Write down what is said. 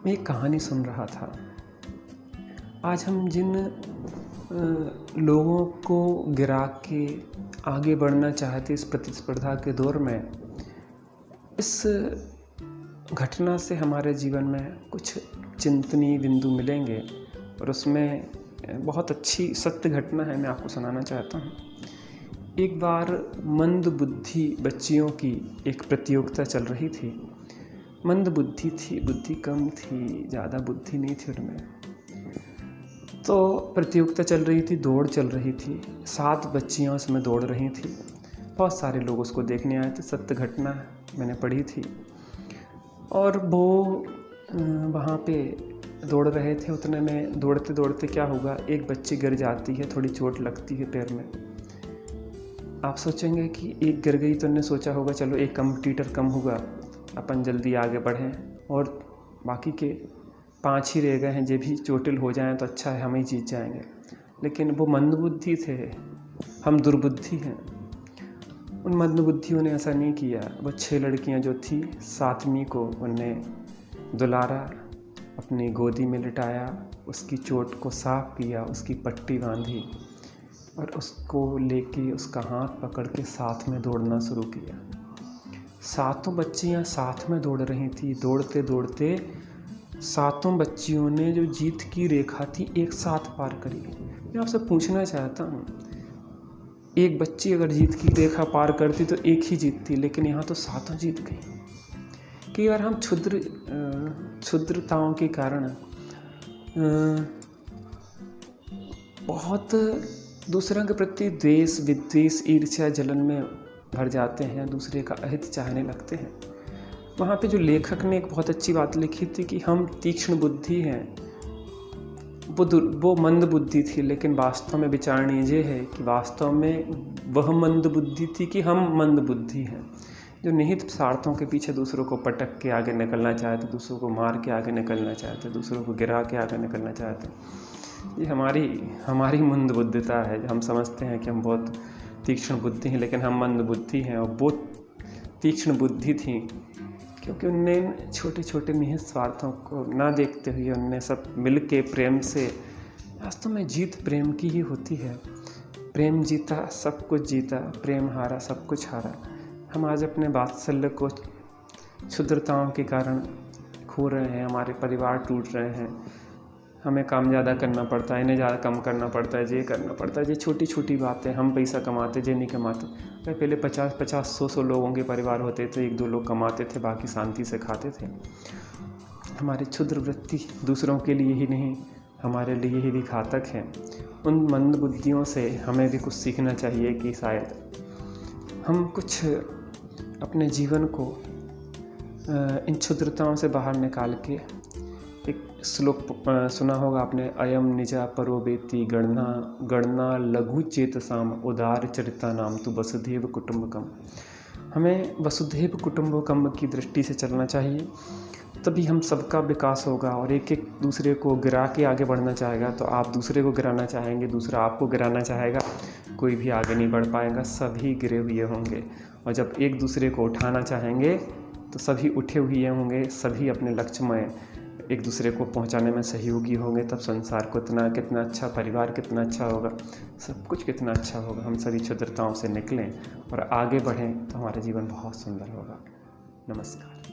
मैं एक कहानी सुन रहा था। आज हम जिन लोगों को गिरा के आगे बढ़ना चाहते इस प्रतिस्पर्धा के दौर में, इस घटना से हमारे जीवन में कुछ चिंतनीय बिंदु मिलेंगे और उसमें बहुत अच्छी सत्य घटना है, मैं आपको सुनाना चाहता हूँ। एक बार मंद बुद्धि बच्चियों की एक प्रतियोगिता चल रही थी। मंद बुद्धि थी, बुद्धि कम थी, ज़्यादा बुद्धि नहीं थी उनमें। तो प्रतियोगिता चल रही थी, दौड़ चल रही थी। 7 बच्चियाँ उसमें दौड़ रही थी। बहुत सारे लोग उसको देखने आए थे। सत्य घटना मैंने पढ़ी थी। और वो वहाँ पे दौड़ रहे थे। उतने में दौड़ते दौड़ते क्या होगा, एक बच्ची गिर जाती है, थोड़ी चोट लगती है पैर में। आप सोचेंगे कि एक गिर गई तो उन्होंने सोचा होगा चलो एक कंपटीटर कम होगा, अपन जल्दी आगे बढ़ें और बाकी के 5 ही रह गए हैं, जो भी चोटिल हो जाएं तो अच्छा है, हम ही जीत जाएंगे। लेकिन वो मंदबुद्धि थे, हम दुर्बुद्धि हैं। उन मंदबुद्धियों ने ऐसा नहीं किया। वो 6 लड़कियां जो थी, 7वीं को उनने दुलारा, अपनी गोदी में लिटाया, उसकी चोट को साफ किया, उसकी पट्टी बांधी और उसको लेके उसका हाथ पकड़ के साथ में दौड़ना शुरू किया। 7 बच्चियां साथ में दौड़ रही थी। दौड़ते दौड़ते 7 बच्चियों ने जो जीत की रेखा थी एक साथ पार करी। मैं आपसे पूछना चाहता हूँ, एक बच्ची अगर जीत की रेखा पार करती तो एक ही जीतती, लेकिन यहाँ तो 7 जीत गई। कई बार हम क्षुद्रताओं के कारण बहुत दूसरों के प्रति द्वेष, विद्वेष, ईर्ष्या, जलन में भर जाते हैं, दूसरे का अहित चाहने लगते हैं। वहाँ पे जो लेखक ने एक बहुत अच्छी बात लिखी थी कि हम तीक्ष्ण बुद्धि हैं। वो मंद बुद्धि थी, लेकिन वास्तव में विचारणीय ये है कि वास्तव में वह मंद बुद्धि थी कि हम मंद बुद्धि हैं, जो निहित स्वार्थों के पीछे दूसरों को पटक के आगे निकलना चाहते, दूसरों को मार के आगे निकलना चाहते, दूसरों को गिरा के आगे निकलना चाहते। ये हमारी मंद बुद्धिता है। हम समझते हैं कि हम बहुत तीक्ष्ण बुद्धि हैं, लेकिन हम मंद बुद्धि हैं। और वो तीक्ष्ण बुद्धि थी क्योंकि उनने छोटे छोटे निहित स्वार्थों को ना देखते हुए उनने सब मिल के प्रेम से, वास्तव में जीत प्रेम की ही होती है। प्रेम जीता सब कुछ जीता, प्रेम हारा सब कुछ हारा। हम आज अपने वात्सल्य को क्षुद्रताओं के कारण खो रहे हैं, हमारे परिवार टूट रहे हैं। हमें काम ज़्यादा करना पड़ता है, इन्हें ज़्यादा कम करना पड़ता है, ये करना पड़ता है। ये छोटी छोटी बातें, हम पैसा कमाते, ये नहीं कमाते। पहले 50-50, 100-100 लोगों के परिवार होते थे, 1-2 लोग कमाते थे, बाकी शांति से खाते थे। हमारी क्षुद्र वृत्ति दूसरों के लिए ही नहीं, हमारे लिए ही भी घातक है। उन मंद बुद्धियों से हमें भी कुछ सीखना चाहिए कि शायद हम कुछ अपने जीवन को इन क्षुद्रताओं से बाहर निकाल के, एक श्लोक सुना होगा आपने, अयम निजा परोवेति गणना लघु चेतसाम उदार चरिता नाम तो वसुधैव कुटुंबकम। हमें वसुधैव कुटुंबकम की दृष्टि से चलना चाहिए, तभी हम सबका विकास होगा। और एक एक दूसरे को गिरा के आगे बढ़ना चाहेगा तो आप दूसरे को गिराना चाहेंगे, दूसरा आपको गिराना चाहेगा, कोई भी आगे नहीं बढ़ पाएगा, सभी गिरे हुए होंगे। और जब एक दूसरे को उठाना चाहेंगे तो सभी उठे हुए होंगे, सभी अपने लक्ष्य में एक दूसरे को पहुंचाने में सहयोगी होंगे। तब संसार को कितना अच्छा, परिवार कितना अच्छा होगा, सब कुछ कितना अच्छा होगा। हम सभी क्षुद्रताओं से निकलें और आगे बढ़ें तो हमारा जीवन बहुत सुंदर होगा। नमस्कार।